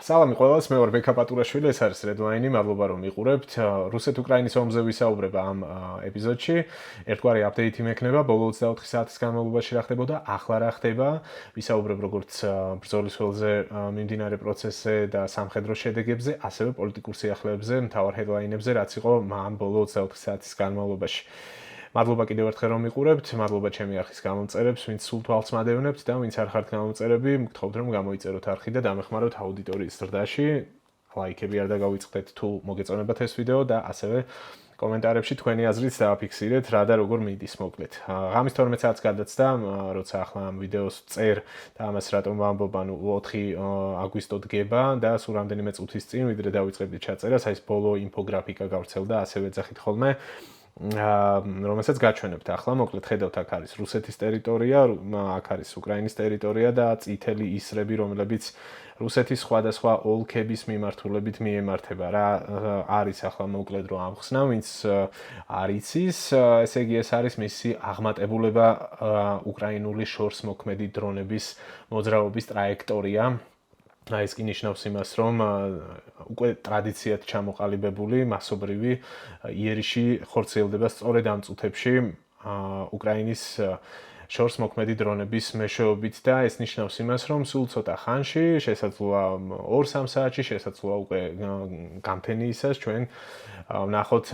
სალამი ყველას, მე ვარ ბექა პატურაშვილი, ეს არის რედვაინი, მადლობა რომ მიყურებთ. რუსეთ-უკრაინის ომზე ვისაუბრებ ამ ეპიზოდში. ერთგვარი აპდეიტი მექნება, ბოლო 24 საათის განმავლობაში რა ხდებოდა, ახლა რა ხდება. ვისაუბრებ როგორც ბრძოლის ველზე მიმდინარე პროცესზე და სამხედრო შედეგებზე, ასევე პოლიტიკურ სიახლეებზე, მთავარ ჰედლაინებზე, რაც იყო ამ ბოლო 24 საათის განმავლობაში. მადლობა კიდევ ერთხელ რომ მიყურებთ, მადლობა ჩემი არხის გამომწერებს, ვინც სულ თვალს მადევნებთ და ვინც არ ხართ გამომწერები, მგთხოვთ რომ გამოიწეროთ არხი და დამეხმაროთ აუდიტორიის ზრდაში. ლაიქები არ დაგავიწყდეთ თუ მოგეწონებათ ეს ვიდეო და ასევე კომენტარებში თქვენი აზრიც დააფიქსირეთ, რა და როგორ მიდის მოკლედ. ღამის 12 საათს გადაცდა, როცა ახლა ამ ვიდეოს წერ და ამას რატომ ვამბობ, ანუ 4 აგვისტო დგება და სულ რამდენიმე წუთის წინ ვიდრე დავიწყებდი ჩაწერას, აი ეს ბოლო ინფოგრაფიკა გავრცელდა, ასევე ეძახით ხოლმე. რომელსაც გაჩვენებთ ახლა, მოკლედ ხედავთ, აქ არის რუსეთის ტერიტორია, აქ არის უკრაინის ტერიტორია და წითელი ისრები, რომლებიც რუსეთის სხვადასხვა ოლქების მიმართულებით მიემართება. რა არის ახლა მოკლედ რომ ამხსნა, ვინც არ იცის, ესე იგი ეს არის მისი აღმატებულება უკრაინული შორსმოქმედი დრონების მოძრაობის ტრაექტორია. ეს კი ნიშნავს იმას, რომ უკვე ტრადიციად ჩამოყალიბებული მასობრივი იერიში ხორციელდება სწორედ ამ წუთებში უკრაინის შორსმოქმედი დრონების მეშვეობით და ეს ნიშნავს იმას, რომ სულ ცოტა ხანში, შესაძლოა 2-3 საათში, შესაძლოა უკვე გამთენიისას ჩვენ ვნახოთ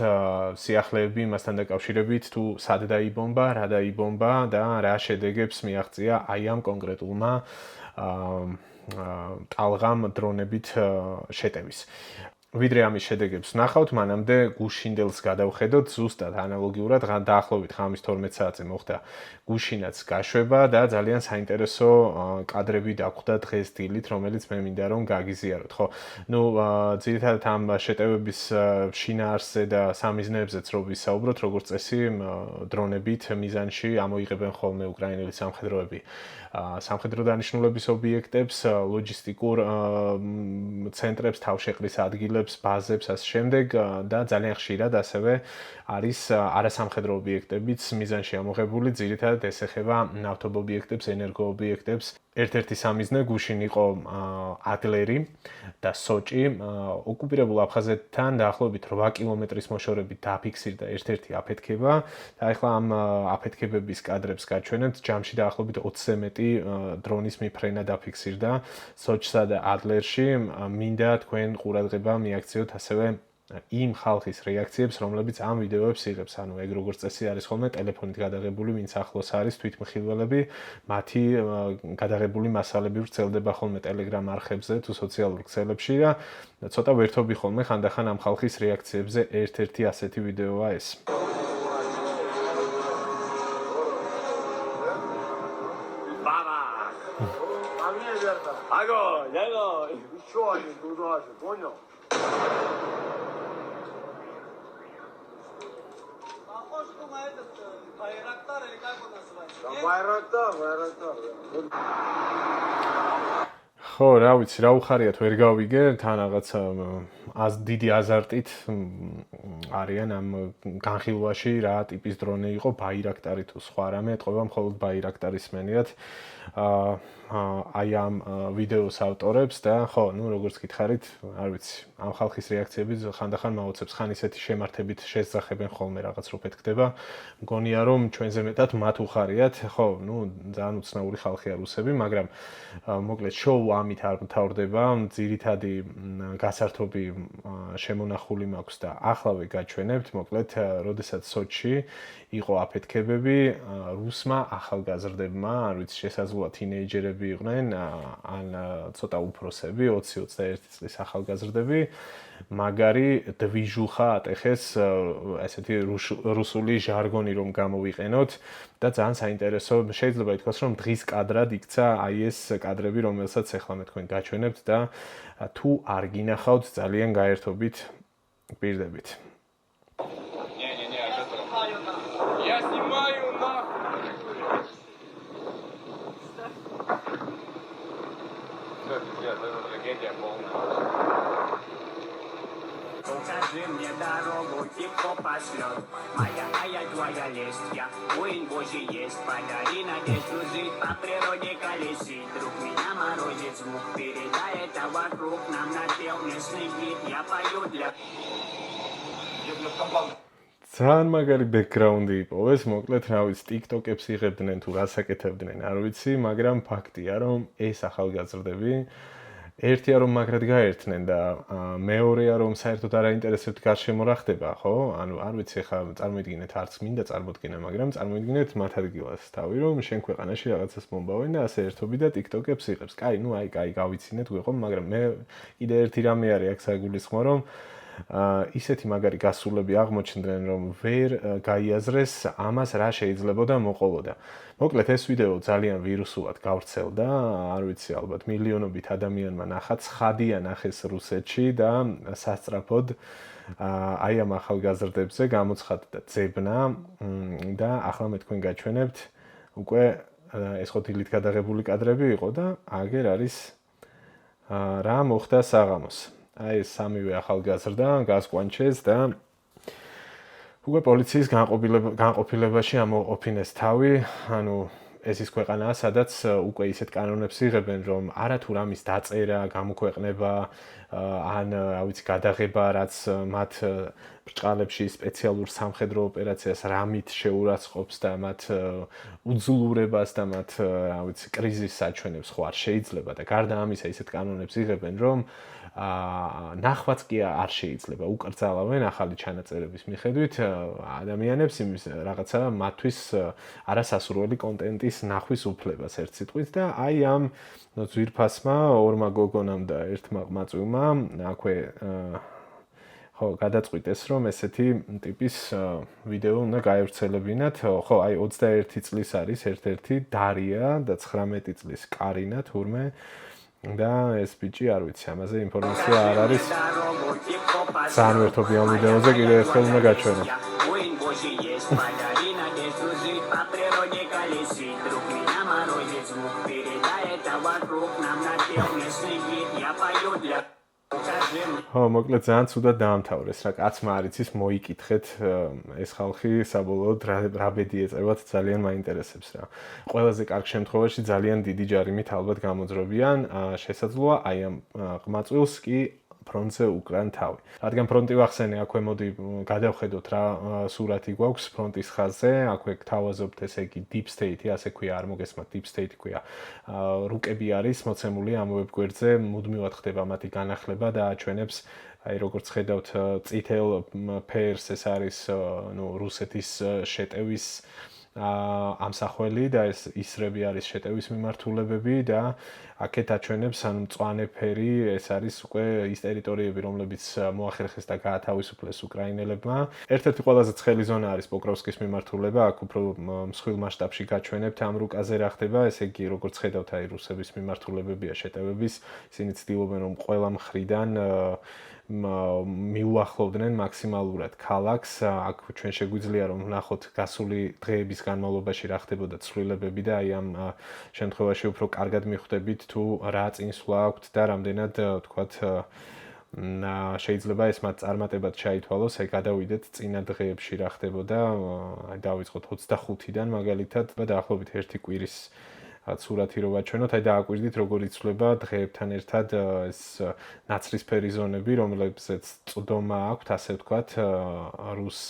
სიახლეები იმასთან დაკავშირებით, თუ სად დაიბომბა, რა დაიბომბა და რა შედეგებს მიაღწია აი ამ კონკრეტულმა ტალღამ დრონებით შეტევის. ვიდრე ამის შედეგებს ვნახავთ, მანამდე გუშინდელს გადავხედოთ, ზუსტად ანალოგიურად დაახლოებით ღამის 12 საათზე მოხდა გუშინაც გაშვება და ძალიან საინტერესო კადრები დაგვხვდა დღეს დილით, რომელიც მე მინდა რომ გაგიზიაროთ, ხო? ძირითადად ამ შეტევების შინაარსზე და სამიზნეებზეც რო ვისაუბროთ, როგორც წესი, დრონებით მიზანში ამოიღებენ ხოლმე უკრაინელი სამხედროები სამხედრო დანიშნულების ობიექტებს, ლოჯისტიკურ ცენტრებს, თავშეყრის ადგილებს, ბაზებს, ასე შემდეგ და ძალიან ხშირად ასევე არის არასამხედრო ობიექტებიც მიზანში ამოღებული, ძირითადად ეს ეხება ნავთობ ობიექტებს, ენერგო ობიექტებს. ერთ-ერთი სამიზნე გუშინ იყო ადლერი და სოჭი. ოკუპირებულ აფხაზეთთან დაახლოებით 8 კილომეტრის მოშორებით დააფიქსირდა ერთ-ერთი აფეთქება და ახლა ამ აფეთქებების კადრებს გაჩვენებთ. ჯამში დაახლოებით 20-ზე მეტი დრონის მიფრენა დაფიქსირდა სოჭსა და ადლერში. მინდა თქვენ ყურადღება მიაქციოთ ასევე იმ ხალხის რეაქციებს, რომლებიც ამ ვიდეოებს იღებს, ანუ ეგ როგორც წესი არის ხოლმე ტელეფონით გადაღებული, ვინც ახლოს არის თვითმხილველები, მათი გადაღებული მასალები ვრცელდება ხოლმე Telegram არხებზე თუ სოციალურ ქსელებში და ცოტა ვერთობი ხოლმე ხანდახან ამ ხალხის რეაქციებზე ერთ-ერთი ასეთი ვიდეოა ეს. ხო, რა ვიცი, რა უხარიათ ვერ გავიგე, თან რაღაცა დიდი აზარტით არიან ამ განხილვაში, რა ტიპის დრონი იყო, ბაირაქტარი თუ სხვა რამე, ეთყობა მხოლოდ ბაირაქტარის მენიათ აი ამ ვიდეოს ავტორებს და ხო, როგორც გითხარით, არ ვიცი, ამ ხალხის რეაქციები ხანდახან მაოცებს, ხან ისეთი შემართებით შეძახებენ ხოლმე რაღაც რო ფეთქდება. მგონია რომ ჩვენზე მეტად მათ უხარიათ, ხო, ძალიან უცნაური ხალხია რუსები, მაგრამ მოკლედ შოუ ამით არ მთავრდება, ძირითადი გასართობი შემონახული მაქვს და ახლავე გაჩვენებთ, მოკლედ, როდესაც სოჩში იყო აფეთქებები, რუსმა ახალგაზრდებმა, არ ვიცი, შესაძლოა თინეიჯერები იყვნენ, ან ცოტა უფროსები, 20-21 წლის ახალგაზრდები, მაგარი დვიჟუხა ატეხეს, ესეთი რუსული ჟარგონი რომ გამოვიყენოთ და ძალიან საინტერესო, შეიძლება ითქვას, რომ დღის კადრად იქცა აი ეს კადრები, რომელსაც ახლა მე თქვენ გაჩვენებთ და თუ არ გინახავთ, ძალიან გაერთობით პირდებით. Я снимаю трагедия полная. Покажи мне дорогу, тихо пошлет. Моя твоя лесть, я воин Божий есть. Подари надежду жить, по природе колесить. Друг меня морозит звук, передай это ძალიან მაგარი ბექგრაუნდი იპოვეს, მოკლედ რა ვიცი, TikTok-ებს იღებდნენ თუ რას აკეთებდნენ, არ ვიცი, მაგრამ ფაქტია, რომ ეს ახალგაზრდები ერთია რომ მაგრად გაერთნენ და მეორეა რომ საერთოდ არ აინტერესებთ გარშემო რა ხდება, ხო? ანუ არ ვიცი, ხა წარმოიდგინეთ, არც მინდა წარმოდგენა, მაგრამ წარმოიდგინეთ მათ ადგილას თავი, რომ შენ ქვეყანაში რაღაცას მომბავენ და ასე ერთობი და TikTok-ებს იღებს. კაი, ნუ აი, გავიცინეთ, გვიყო, მაგრამ მე კიდე ერთი რამე არის აქ საგულისხმო, რომ ისეთი მაგარი გასულები აღმოჩნდნენ, რომ ვერ გაიაზრეს ამას რა შეიძლებოდა მოყოლოდა. მოკლედ ეს ვიდეო ძალიან ვირუსულად გავრცელდა, არ ვიცი, ალბათ მილიონობით ადამიანმა ნახა, ცხადია ნახეს რუსეთში და სასწრაფოდ აი ამ ახალგაზრდებზე გამოცხადდა ძებნა და ახლა მე თქვენ გაჩვენებთ უკვე ეს ხო დილით გადაღებული კადრები იყო და აგერ არის რა მოხდა საღამოს. აი სამივე ახალგაზრდა გასკვანჩეს და უკვე პოლიციის განყოფილებაში ამოყოფინეს თავი, ანუ ეს ის ქვეყანაა, სადაც უკვე ისეთ კანონებს იღებენ, რომ არათუ რამის დაწერა, გამოქვეყნება, ან რა ვიცი, გადაღება, რაც მათ ბრჭყალებში სპეციალურ სამხედრო ოპერაციას რამით შეურაცხყოფს და მათ უძლურებას და მათ რა ვიცი, კრიზისს აჩვენებს, ხო არ შეიძლება და გარდა ამისა ისეთ კანონებს იღებენ, რომ ნახვაც კი არ შეიძლება უკრძალავენ ახალი ჩანაწერების მიხედვით ადამიანებს იმის რაღაცა მათთვის არასასურველი კონტენტის ნახვის უფლებას ერთ სიტყვით და აი ამ ძვირფასმა ორმა გოგონამ და ერთმა ყმაწვილმა აქვე ხო გადაწყვიტეს რომ ესეთი ტიპის ვიდეო უნდა გაევრცელებინათ ხო აი 21 წლის არის ერთ-ერთი დარია და 19 წლის კარინა თურმე და ეს ბიჭი არ ვიცი ამაზე ინფორმაცია არ არის ძალიან ვერთობიან ვიდეოზე კიდევ ერთხელ უნდა გაჩვენო ხო, მოკლედ ძალიან ცუდად დაამთავრეს, რა კაცმა არ იცის მოიკითხეთ ეს ხალხი საბოლოოდ რა ბედი ეწევათ ძალიან მაინტერესებს რა. ყველაზე კარგ შემთხვევაში ძალიან დიდი ჯარიმით ალბათ გამოძრობიან, შესაძლოა აი ამ ყმაწვილს კი ფრონტზე უკრან თავი. რადგან ფრონტი ვახსენე, აქვე მოდი გადავხედოთ რა სურათი გვაქვს ფრონტის ხაზზე, აქვე გთავაზობთ ესე იგი deep state-ი, ასე ქვია, არ მოგესმათ deep state ქვია. რუკები არის მოცემული ამ ვებ გვერდზე, მუდმივად ხდება მათი განახლება და აჩვენებს აი როგორც ხედავთ წითელ ფერს ეს არის ნუ რუსეთის შეტევის ამსახველი და ეს ისრები არის შეტევის მიმართულებები და აქეთ აჩვენებს ანუ მწვანე ფერი ეს არის უკვე ის ტერიტორიები რომლებიც მოახერხეს და გაათავისუფლეს უკრაინელებმა. ერთ-ერთი ყველაზე ცხელი ზონა არის პოკროვსკის მიმართულება, აქ უფრო მსხვილ მასშტაბში გაჩვენებთ ამ რუკაზე რა ხდება, ესე იგი როგორც ხედავთ აი რუსების მიმართულებებია შეტევების, ისინი ცდილობენ რომ ყველა მხრიდან მიუახლოვდნენ მაქსიმალურად ქალაქს. აქ ჩვენ შეგვიძლია რომ ვნახოთ გასული დღეების განმავლობაში რა ხდებოდა ცვლილებები და აი ამ შემთხვევაში უფრო კარგად მიხვდებით თუ რა წინსვლა აქვთ და რამდენად თქვათ შეიძლება ეს მათ წარმატებად ჩაითვალოს, აი გადავიდეთ წინა დღეებში რა ხდებოდა, აი დავიწყოთ 25-დან მაგალითად და დაახლოებით ერთი კვირის სურათი რო ვაჩვენოთ, აი დააკვირდით როგორ იცვლება დღეებთან ერთად ეს ნაცრისფერი ზონები, რომლებზეც წვდომა აქვთ, ასე ვთქვათ, რუს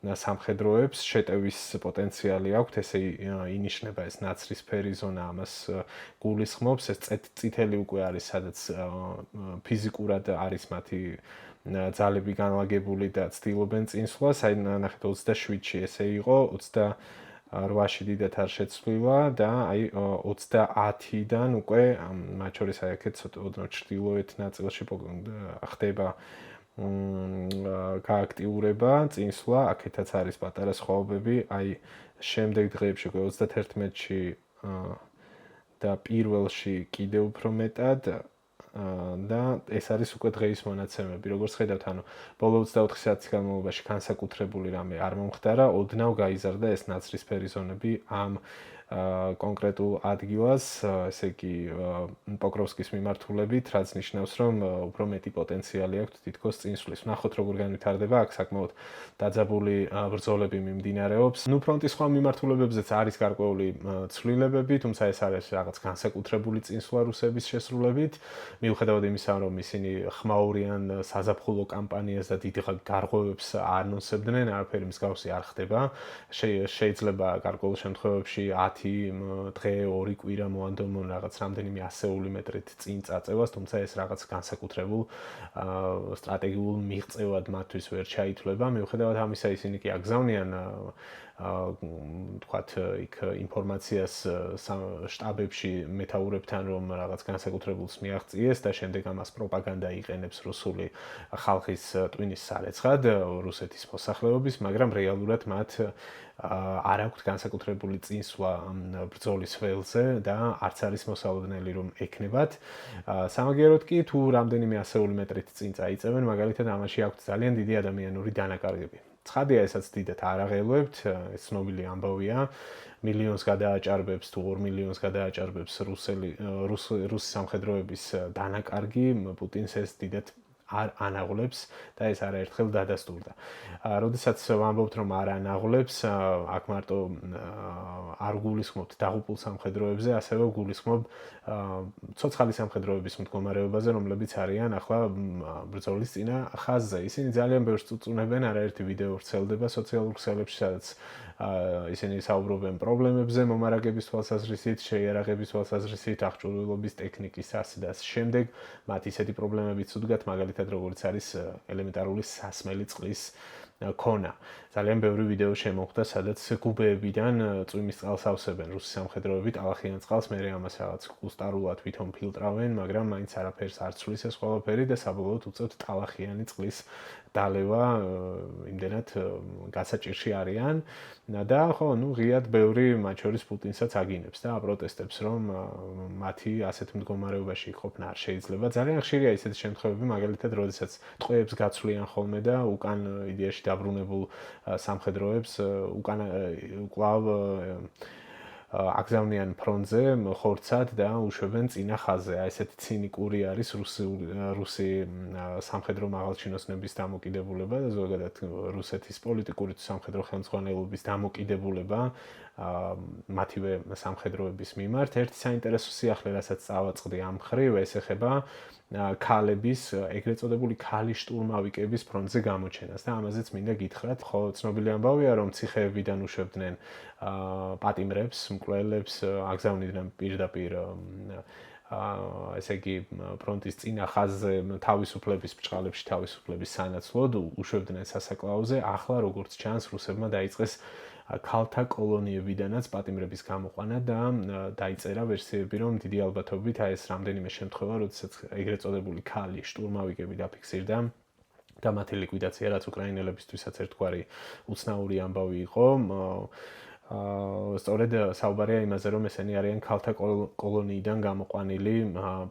სამხედროებს, შეტევის პოტენციალი აქვთ, ესე ინიშნება ეს ნაცრისფერი ზონა, ამას გულისხმობს, ეს წითელი უკვე არის, სადაც ფიზიკურად არის მათი ძალები განლაგებული და ცდილობენ წინსვლას, აი ნახეთ 27-ში ესე იყო, 28-ში დიდათ არ შეცვლილა და აი 30-დან უკვე მათ შორის აი აქეთ ცოტა ჩრდილოეთ ნაწილში ხდება გააქტიურება, წინსვლა, აქეთაც არის პატარა სხვაობები, აი შემდეგ დღეებში 31-ში და პირველში კიდევ უფრო მეტად და ეს არის უკვე დღეის მონაცემები. როგორც ხედავთ, ანუ ბოლო 24 საათის განმავლობაში განსაკუთრებული რამე არ მომხდარა, ოდნავ გაიზარდა ეს ნაცრისფერი ზონები ამ კონკრეტულ ადგილას, ესე იგი პოკროვსკის მიმართულებით, რაც ნიშნავს, რომ უფრო მეტი პოტენციალი აქვს თითქოს წინსვლის. ვნახოთ როგორ განვითარდება, აქ საკმაოდ დაძაბული ბრძოლები მიმდინარეობს. ნუ ფრონტის სხვა მიმართულებებზეც არის გარკვეული ცვლილებები, თუმცა ეს არის რაღაც განსაკუთრებული წინსვლა რუსების შესრულებით. მიუხედავად იმისა, რომ ისინი ხმაურიან საზაფხულო კამპანიას და დიდ გარღვევებს ანონსებდნენ, არაფერი მსგავსი არ ხდება. შეიძლება გარკვეულ შემთხვევებში 10 დღე, 2 კვირა მოანდომონ რაღაც რამდენიმე ასეული მეტრით წინ წაწევას, თუმცა ეს რაღაც განსაკუთრებულ სტრატეგიულ მიღწევად მათთვის ვერ ჩაითვლება. მიუხედავად ამისა, ისინი კი აგზავნიან თქვათ იქ ინფორმაციას შტაბებში მეთაურებთან, რომ რაღაც განსაკუთრებულს მიაღწიეს და შემდეგ ამას პროპაგანდა იყენებს რუსული ხალხის ტვინის სარეცხად რუსეთის მოსახლეობის, მაგრამ რეალურად მათ არ აქვთ განსაკუთრებული წინსვლა ბრძოლის ველზე და არც არის მოსალოდნელი რომ ექნებათ. სამაგიეროდ კი თუ რამდენიმე ასეული მეტრით წინ წაიწევენ, მაგალითად ამაში აქვთ ძალიან დიდი ადამიანური დანაკარგები. ცხადია, ესაც დიდად არ აღელვებთ, ეს ცნობილი ამბავია. მილიონს გადააჭარბებს თუ 2 მილიონს გადააჭარბებს რუსი სამხედროების დანაკარგი, პუტინს ეს დიდად არ ანაღლებს და ეს არაერთხელ დადასტურდა. როდესაც ვამბობთ, რომ არ ანაღლებს, აქ მარტო არ გულისხმობთ დაღუპულ სამხედროებზე, ასევე გულისხმობ ცოცხალი სამხედროების მდგომარეობაზე, რომლებიც არიან ახლა ბრძოლის წინა ხაზზე. ისინი ძალიან ბევრს წუწუნებენ, არაერთი ვიდეო ვრცელდება სოციალურ ქსელებში, სადაც ისინი საუბრობენ პრობლემებზე, მომარაგების თვალსაზრისით, შეიარაღების თვალსაზრისით, აღჭურვილობის ტექნიკის ასე და შემდეგ. მათ ისეთი პრობლემებიც უდგათ, მაგალითად როგორც არის ელემენტარული სასმელი წყლის ქონა. ძალიან ბევრი ვიდეო შემოხვდა, სადაც გუბეებიდან წვიმის წყალს ავსებენ რუსი სამხედროები, ტალახიან წყალს, მერე ამას რაღაც კუსტარულად ვითომ ფილტრავენ, მაგრამ მაინც არაფერს არ ცვლის ეს ყველაფერი და საბოლოოდ უწევთ ტალახიანი წყლის დალევა, იმდენად გასაჭირში არიან და ხო, ნუ ღიად ბევრი მათ შორის პუტინსაც აგინებს და აპროტესტებს, რომ მათი ასეთ მდგომარეობაში იყოფნა არ შეიძლება. ძალიან ხშირია ისეთი შემთხვევები, მაგალითად, როდესაც ტყვეებს გაცვლიან ხოლმე და უკან იდეაში დაბრუნებულ სამხედროებს უკან კვლავ აგზავნიან ფრონტზე ხორცად და უშვებენ წინა ხაზზე. ესეთი ცინიკური არის რუსი სამხედრო მაღალჩინოსნების დამოკიდებულება და ზოგადად რუსეთის პოლიტიკური სამხედრო ხელმძღვანელობის დამოკიდებულება მათივე სამხედროების მიმართ. ერთი საინტერესო სიახლე, რასაც წავაწყდი ამ მხრივ, ეს ეხება ქალების, ეგრეთ წოდებული ქალი შტურმავიკების ფრონტზე გამოჩენას და ამაზეც მინდა გითხრათ. ხო, ცნობილი ამბავია, რომ ციხეებიდან უშვებდნენ პატიმრებს, მკვლელებს, აგზავნიდნენ პირდაპირ ესე იგი ფრონტის წინა ხაზზე თავისუფლების ბჭყალებში თავისუფლების სანაცვლოდ უშვებდნენ სასაკლაოზე. ახლა როგორც ჩანს, რუსებმა დაიწყეს ქალთა კოლონიებიდანაც პატიმრების გამოყვანა და დაიწერა ვერსიები, რომ დიდი ალბათობით ეს რამდენიმე შემთხვევა, როდესაც ეგრეთ წოდებული ქალი შტურმავიკები დაფიქსირდა და მათი ლიკვიდაცია, რაც უკრაინელებისთვისაც ერთგვარი უცნაური ამბავი იყო. სწორედ საუბარია იმაზე, რომ ესენი არიან ქალთა კოლონიიდან გამოყვანილი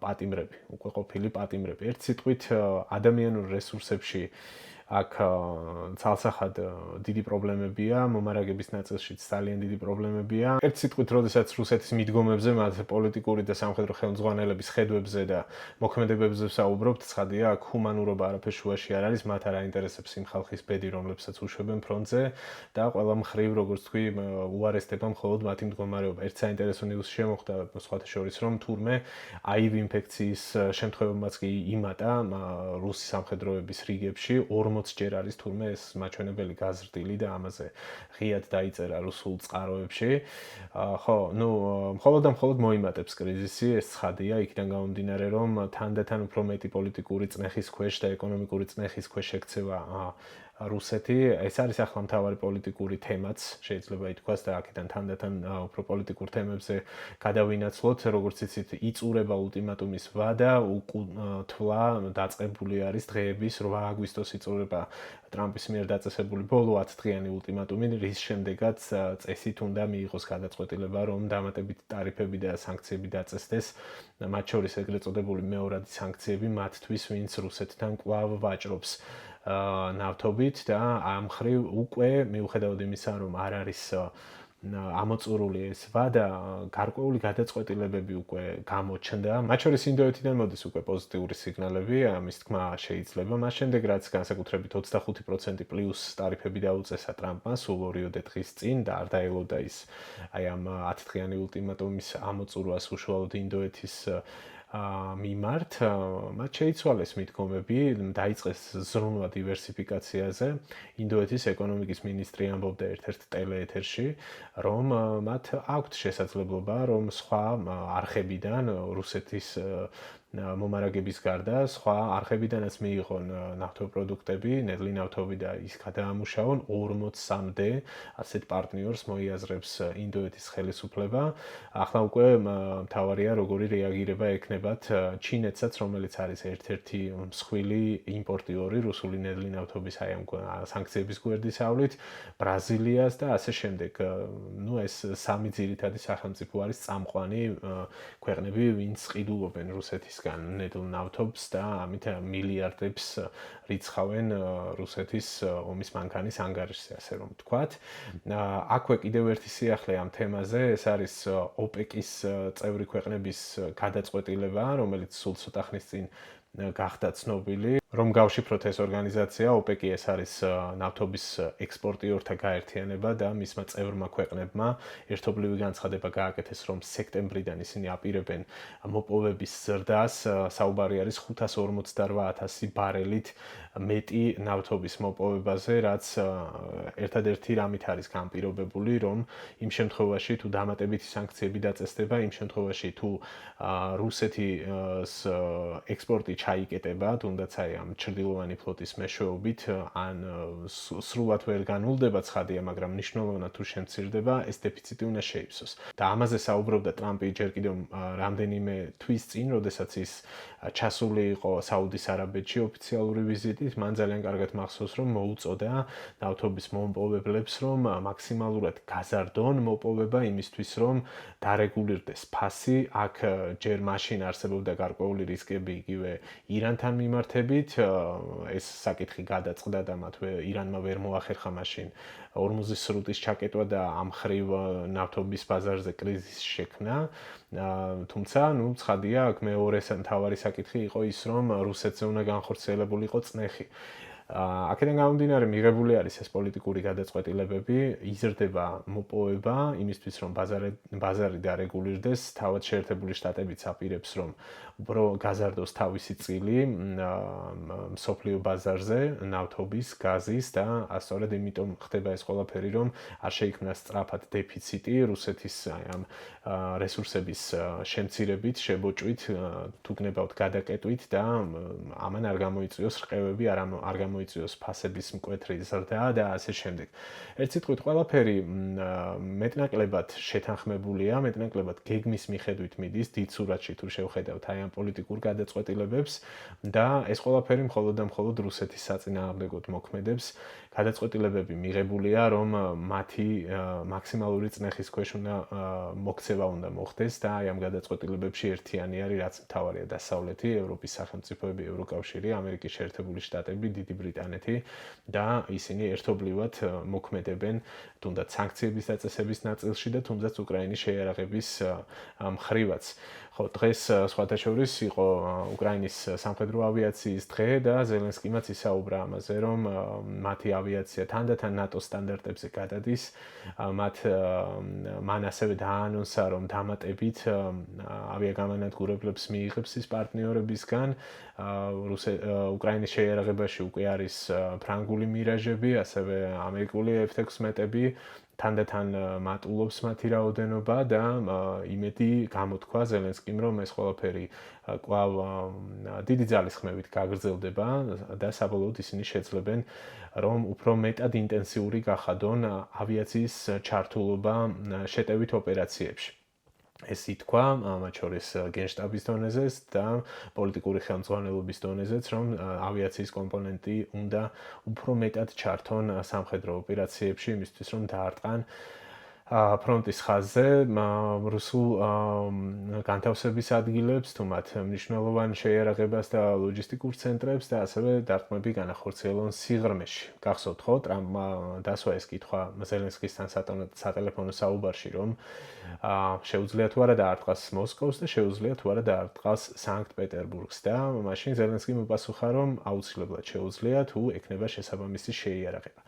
პატიმრები, უკვე ყოფილი პატიმრები. ერთ სიტყვით, ადამიანურ რესურსებში აქ ცალსახად დიდი პრობლემებია, მომარაგების ნაწილშიც ძალიან დიდი პრობლემებია. ერთ სიტყვით, როდესაც რუსეთის მიდგომებზე, მათ პოლიტიკური და სამხედრო ხელმძღვანელების ხედვებზე და მოქმედებებზე საუბრობთ, ცხადია, აქ ჰუმანურობა არაფერ შუაში არ არის, მათ არ აინტერესებს იმ ხალხის ბედი, რომლებსაც უშვებენ ფრონტზე და ყველა მხრივ, როგორც თქვი, უარესდება მხოლოდ მათი მდგომარეობა. ერთ საინტერესო ნიუსი შემოხდა, სხვათა შორის, რომ თურმე HIV ინფექციის შემთხვევებმაც კი იმატა რუსი სამხედროების რიგებში 40 ჯერ არის თურმე ეს მაჩვენებელი გაზრდილი და ამაზე ღიად დაიწერა რუსულ წყაროებში. ხო, ნუ მხოლოდ მოიმატებს კრიზისი, ეს ცხადია, იქიდან გამომდინარე, რომ თანდათან უფრო მეტი პოლიტიკური წნეხის ქვეშ და ეკონომიკური წნეხის ქვეშ ექცევა რუსეთი. ეს არის ახლა მთავარი პოლიტიკური თემაც, შეიძლება ითქვას და აქედან თანდათან უფრო პოლიტიკურ თემებზე გადავინაცვლოთ, როგორც იცით, იწურება ულტიმატუმის ვადა, თვლა დაწყებული არის დღეების 8 აგვისტოს იწურება ტრამპის მიერ დაწესებული ბოლო 10 დღიანი ულტიმატუმი, რის შემდეგაც წესით უნდა მიიღოს გადაწყვეტილება, რომ დამატებითი ტარიფები და სანქციები დაწესდეს, მათ შორის ეგრეთ წოდებული მეორადი სანქციები მათთვის, ვინც რუსეთთან კვლავ ვაჭრობს ნავთობით და ამ მხრივ უკვე მიუხედავად იმისა, რომ არ არის ამოწურული ეს ვადა გარკვეული გადაწყვეტილებები უკვე გამოჩნდა. მათ შორის ინდოეთიდან მოდის უკვე პოზიტიური სიგნალები, ამის თქმა შეიძლება. მას შემდეგ რაც განსაკუთრებით 25% პლუს ტარიფები დაუწესა ტრამპმა სულ 2 დღის წინ და არ დაელოდა ის აი ამ 10-დღიანი ულტიმატუმის ამოწურვას უშუალოდ ინდოეთის მიმართ, მათ შეიცვალეს მიდგომები, დაიწყეს ზრუნვა დივერსიფიკაციაზე. ინდოეთის ეკონომიკის მინისტრი ამბობდა ერთ-ერთ ტელეეთერში, რომ მათ აქვთ შესაძლებლობა, რომ სხვა არხებიდან რუსეთის მომარაგების გარდა სხვა არხებიდანაც მიიღონ ნავთობპროდუქტები, ნედლი ნავთობი და ის გადაამუშავონ 43-მდე ასეთ პარტნიორს მოიაზრებს ინდოეთის ხელისუფლება. ახლა უკვე მთავარია როგორი რეაგირება ექნებათ ჩინეთსაც, რომელიც არის ერთ-ერთი მსხვილი იმპორტიორი რუსული ნედლი ნავთობის აი ამ სანქციების გვერდისავლით, ბრაზილიას და ასე შემდეგ. ეს სამი ძირითადი სახელმწიფო არის წამყვანი ქვეყნები, ვინც ყიდულობენ რუსეთის ნედლ ნავთობს და ამით მილიარდებს რიცხავენ რუსეთის ომის მანქანის ანგარიშზე, ასე რომ ვთქვათ. აქვე კიდევ ერთი სიახლე ამ თემაზე, ეს არის ოპეკის წევრი ქვეყნების გადაწყვეტილება, რომელიც სულ ცოტა ხნის წინ გახდა ცნობილი, რომ გავშიფროთ ეს ორგანიზაცია, ოპეკი ეს არის ნავთობის ექსპორტიორთა გაერთიანება და მისმა წევრმა ქვეყნებმა ერთობლივი განცხადება გააკეთეს, რომ სექტემბრიდან ისინი აპირებენ მოპოვების ზრდას, საუბარი არის 548,000 ბარელით მეტი ნავთობის მოპოვებაზე, რაც ერთადერთი რამით არის განპირობებული, რომ იმ შემთხვევაში თუ დამატებითი სანქციები დაწესდება, იმ შემთხვევაში თუ რუსეთის ექსპორტი ჩაიკეტება, თუნდაც აი ამ ჩრდილოვანი ფლოტის მეშვეობით, ან სრულად ვერ განულდება ცხადია, მაგრამ მნიშვნელოვნად თუ შემცირდება, ეს დეფიციტი უნდა შეივსოს. და ამაზე საუბრობდა ტრამპი ჯერ კიდევ რამდენიმე თვის წინ, როდესაც ის ჩასული იყო საუდის არაბეთში ოფიციალური ვიზიტით, მან ძალიან კარგად მახსოვს, რომ მოუწოდა ნავთობის მომპოვებლებს, რომ მაქსიმალურად გაზარდონ მოპოვება იმისთვის, რომ დარეგულირდეს ფასი. აქ ჯერ მაშინ არსებობდა გარკვეული რისკები იგივე ირანთან მიმართებით, ეს საკითხი გადაწყდა და მათ ირანმა ვერ მოახერხა მაშინ ორმუზის სრუტის ჩაკეტვა და ამ ხრივ ნავთობის ბაზარზე კრიზისი შექმნა. თუმცა, ცხადია, აქ მეორე მთავარი საკითხი იყო ის, რომ რუსეთზე უნდა განხორციელებულიყო წნეხი. აქედან გამომდინარე მიღებული არის ეს პოლიტიკური გადაწყვეტილებები, იზრდება მოპოვება იმისთვის, რომ ბაზარი დარეგულირდეს, თავად შეერთებული შტატებიც აპირებს, რომ უფრო გაზარდოს თავისი წილი მსოფლიო ბაზარზე, ნავთობის, გაზის და სწორედ იმიტომ ხდება ეს ყველაფერი, რომ არ შეიქმნას სწრაფად დეფიციტი რუსეთის ამ რესურსების შემცირებით, შებოჭვით, თუ გნებავთ გადაკეტვით და ამან არ გამოიწვიოს რყევები, არ გამოიწვიოს ფასების მკვეთრი ზრდა და ასე შემდეგ. ერთ სიტყვით, ყველაფერი მეტნაკლებად შეთანხმებულია, მეტნაკლებად გეგმის მიხედვით მიდის, დიდ სურათში თუ შევხედავთ აი ამ პოლიტიკურ გადაწყვეტილებებს და ეს ყველაფერი მხოლოდ და მხოლოდ რუსეთის საწინააღმდეგოდ მოქმედებს. გადაწყვეტილებები მიღებულია, რომ მათი მაქსიმალური წნეხის ქვეშ უნდა მოქცევა უნდა მოხდეს და აი ამ გადაწყვეტილებებში ერთიანი არის, რაც მთავარია დასავლეთი, ევროპის სახელმწიფოები, ევროკავშირი, ამერიკის შეერთებული შტატები, დიდი ბრიტანეთი და ისინი ერთობლივად მოქმედებენ თუნდაც სანქციების დაწესების ნაწილში და თუნდაც უკრაინის შეიარაღების მხრივაც. ხო, დღეს სხვათა შორის იყო უკრაინის სამხედრო ავიაციის დღე და ზელენსკიმაც ისაუბრა ამაზე, რომ მათი ავიაცია თანდათან ნატოს სტანდარტებზე გადადის. მან ასევე დაანონსა, რომ დამატებით ავიაგამანადგურებლებს მიიღებს ის პარტნიორებისგან. უკრაინის შეიარაღებაში უკვე არის ფრანგული მირაჟები, ასევე ამერიკული F-16-ები. თანდათან მატულობს მათი რაოდენობა და იმედი გამოთქვა ზელენსკიმ, რომ ეს ყველაფერი კვლავ დიდი ძალისხმევით გაგრძელდება და საბოლოოდ ისინი შეძლებენ, რომ უფრო მეტად ინტენსიური გახადონ ავიაციის ჩართულობა შეტევით ოპერაციებში. ეს ითქვა, მათ შორის გენშტაბის დონეზეც და პოლიტიკური ხელმძღვანელობის დონეზეც, რომ ავიაციის კომპონენტი უნდა უფრო მეტად ჩართონ სამხედრო ოპერაციებში, იმისთვის რომ დაარტყან ფრონტის ხაზზე რუსულ განთავსების ადგილებს, თუ მათ მნიშვნელოვან შეიარაღებას და ლოჯისტიკურ ცენტრებს და ასევე დარტყმები განახორციელონ სიღრმეში. გახსოვთ ხო, ტრამპმა დასვა ეს კითხვა ზელენსკისთან სატელეფონო საუბარში, რომ შეუძლია თუ არა დაარტყას მოსკოვს და შეუძლია თუ არა დაარტყას სანქტ-პეტერბურგს და მაშინ ზელენსკიმ უპასუხა, რომ აუცილებლად შეუძლია თუ ექნება შესაბამისი შეიარაღება.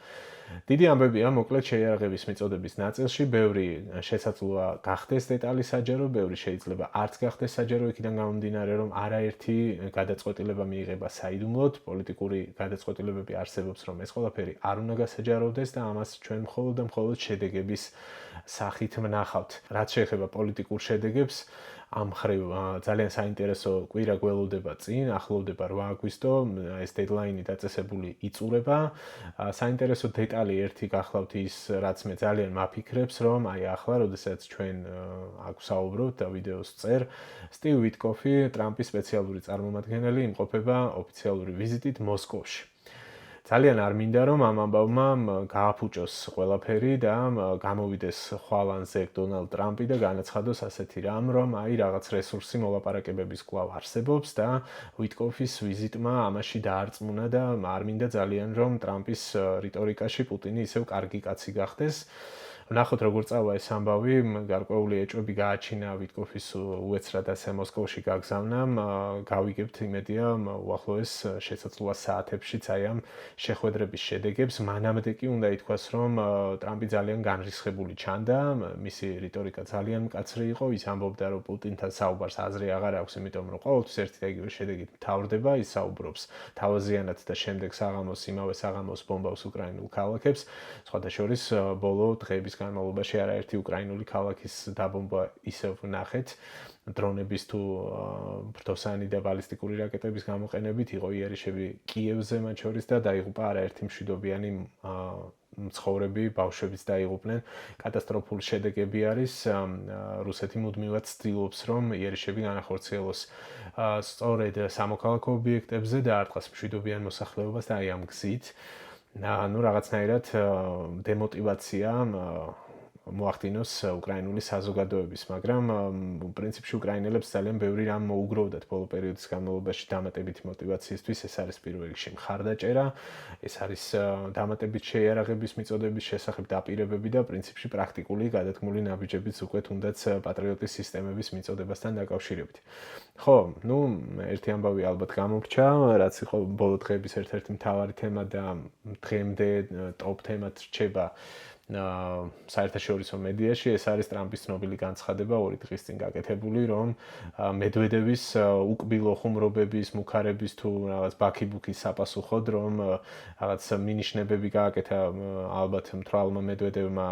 დიდი ამბებია, მოკლედ შეიარაღების მიწოდების ნაწილში ბევრი შესაძლოა გახდეს დეტალი საჯარო, ბევრი შეიძლება არც გახდეს საჯარო, იქიდან გამომდინარე, რომ არაერთი გადაწყვეტილება მიიღება საიდუმლოდ, პოლიტიკური გადაწყვეტილებები არსებობს, რომ ეს ყველაფერი არ უნდა გასაჯაროვდეს და ამას ჩვენ მხოლოდ და მხოლოდ შედეგების სახით ვნახავთ. რაც შეეხება პოლიტიკურ შედეგებს, ამ ხრივ ძალიან საინტერესო კვირა გველოდება წინ, ახლოვდება 8 აგვისტო, ეს დედლაინი დაწესებული იწურება. საინტერესო დეტალი ერთი გახლავთ ის, რაც მე ძალიან მაფიქრებს, რომ აი ახლა, როდესაც ჩვენ აქ ვსაუბრობთ და ვიდეოს წერ, სტივ ვიტკოფი, ტრამპის სპეციალური წარმომადგენელი, იმყოფება ოფიციალური ვიზიტით მოსკოვში. ძალიან არ მინდა, რომ ამ ამბავმა გააფუჭოს ყველაფერი და გამოვიდეს ხვალანზე დონალდ ტრამპი და განაცხადოს ასეთი რამ, რომ აი რაღაც რესურსი მოლაპარაკებების კვლავ არსებობს და ვიტკოფის ვიზიტმა ამაში დაარწმუნა და არ მინდა ძალიან, რომ ტრამპის რიტორიკაში პუტინი ისევ კარგი კაცი გახდეს. ვნახოთ როგორ წავა ეს ამბავი, გარკვეული ეჭვები გააჩინა ვიტკოფის უეცრად ასე მოსკოვში გაგზავნა, გავიგებთ იმედია უახლოეს შესაძლოა საათებშიც აი ამ შეხვედრების შედეგებს, მანამდე კი უნდა ითქვას, რომ ტრამპი ძალიან განრისხებული ჩანდა, მისი რიტორიკა ძალიან მკაცრი იყო, ის ამბობდა, რომ პუტინთან საუბარს აზრი აღარ აქვს, იმიტომ რომ ყოველთვის ერთი და იგივე შედეგით მთავრდება, ის საუბრობს თავაზიანად და შემდეგ საღამოს იმავე საღამოს ბომბავს უკრაინულ ქალაქებს, სხვათა შორის ბოლო დღეების განმავლობაში არაერთი უკრაინული ქალაქის დაბომბვა ისევ ვნახეთ. დრონების თუ ფრთოსანი და ბალისტიკური რაკეტების გამოყენებით იყო იერიშები კიევზე მათ შორის და დაიღუპა არაერთი მშვიდობიანი მცხოვრები, ბავშვებიც დაიღუპნენ. კატასტროფული შედეგები არის. რუსეთი მუდმივად ცდილობს, რომ იერიშები განახორციელოს სწორედ სამოქალაქო ობიექტებზე და არტყას მშვიდობიან მოსახლეობას და აი ამ გზით ну რაღაცნაირად დემოტივაცია მოახდინოს უკრაინული საზოგადოების, მაგრამ პრინციპში უკრაინელებს ძალიან ბევრი რამ მოუგროვდათ ბოლო პერიოდის განმავლობაში დამატებითი мотиваციისთვის, ეს არის პირველ რიგში მხარდაჭერა, ეს არის დამატებით შეიარაღების მიწოდების შესახებ დაპირებები და პრინციპში პრაქტიკული გადადგმული ნაბიჯებიც უკვე თუნდაც პატრიოტის სისტემების მიწოდებასთან დაკავშირებით. ხო, ну, ერთი ამბავი ალბათ გამორჩა, რაც იყო ბოლო დღეების ერთ-ერთი მთავარი თემა და დღემდე ტოპ თემად რჩება საერთაშორისო მედიაში, ეს არის ტრამპის ცნობილი განცხადება 2 დღის წინ გაკეთებული, რომ მედვედევის უკბილო ხუმრობების, მუქარების თუ რაღაც ბაქიბუქის საპასუხოდ, რომ რაღაც მინიშნებები გააკეთა ალბათ მთვრალმა მედვედევმა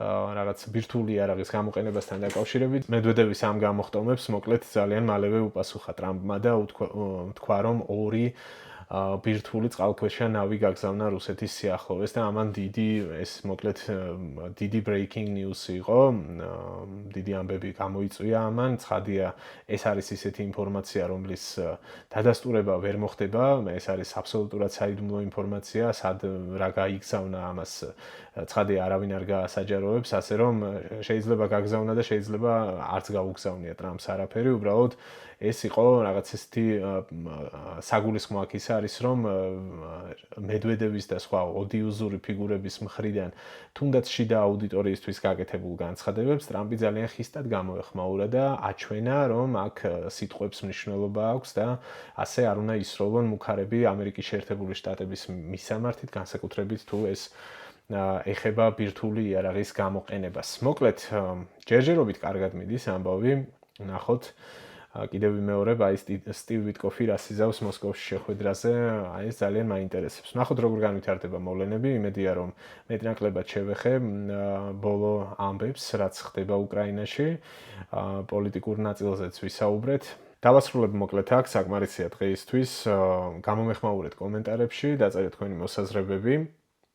რაღაც ბირთვული იარაღის გამოყენებასთან დაკავშირებით. მედვედევის ამ გამოხტომებს მოკლედ ძალიან მალევე უპასუხა ტრამპმა და თქვა, რომ 2 ბირთვული წყალქვეშა ნავი გაგზავნა რუსეთის სიახლოვეს და ამან ეს მოკლედ დიდი breaking news იყო, დიდი ამბები გამოიწვია ამან, ცხადია ეს არის ისეთი ინფორმაცია, რომლის დადასტურება ვერ მოხდება, ეს არის აბსოლუტურად საიდუმლო ინფორმაცია, სად რა გაიგზავნა ამას ცხადია არავინ არ გაასაჯაროებს, ასე რომ შეიძლება გაგზავნა და შეიძლება არც გაუგზავნია ტრამპს არაფერი, უბრალოდ ეს იყო რაღაც ესეთი საგულისხმო აქ ის არის, რომ მედვედევის და სხვა ოდიოზური ფიგურების მხრიდან თუნდაც შიდა აუდიტორიისთვის გაკეთებულ განცხადებებს ტრამპი ძალიან ხისტად გამოეხმაურა და აჩვენა, რომ აქ სიტყვებს მნიშვნელობა აქვს და ასე არ უნდა ისროლონ მუქარები ამერიკის შეერთებული შტატების მისამართით, განსაკუთრებით თუ ეს ეხება ბირთვული იარაღის გამოყენებას. მოკლედ, ჯერჯერობით კარგად მიდის ამბავი, ნახოთ კიდევ ვიმეორებ, აი სტივ ვიტკოფი რას იზავს მოსკოვში შეხვედრაზე, აი ეს ძალიან მაინტერესებს. ნახოთ როგორ განვითარდება მოვლენები, იმედია რომ მეტნაკლებად შევეხე ბოლო ამბებს, რაც ხდება უკრაინაში, პოლიტიკურ ნაწილზეც ვისაუბრეთ. დავასრულებ მოკლედ აქ, საკმარისია დღეისთვის, გამომეხმაურეთ კომენტარებში, დაწერეთ თქვენი მოსაზრებები.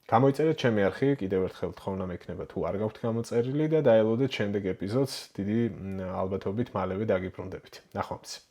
გამოიწერეთ ჩემი არხი, კიდევ ერთხელ თხოვნა მექნება თუ არ გაქვთ გამოწერილი და დაელოდეთ შემდეგ ეპიზოდს, დიდი ალბათობით მალევე დაგიბრუნდებით. ნახვამდის.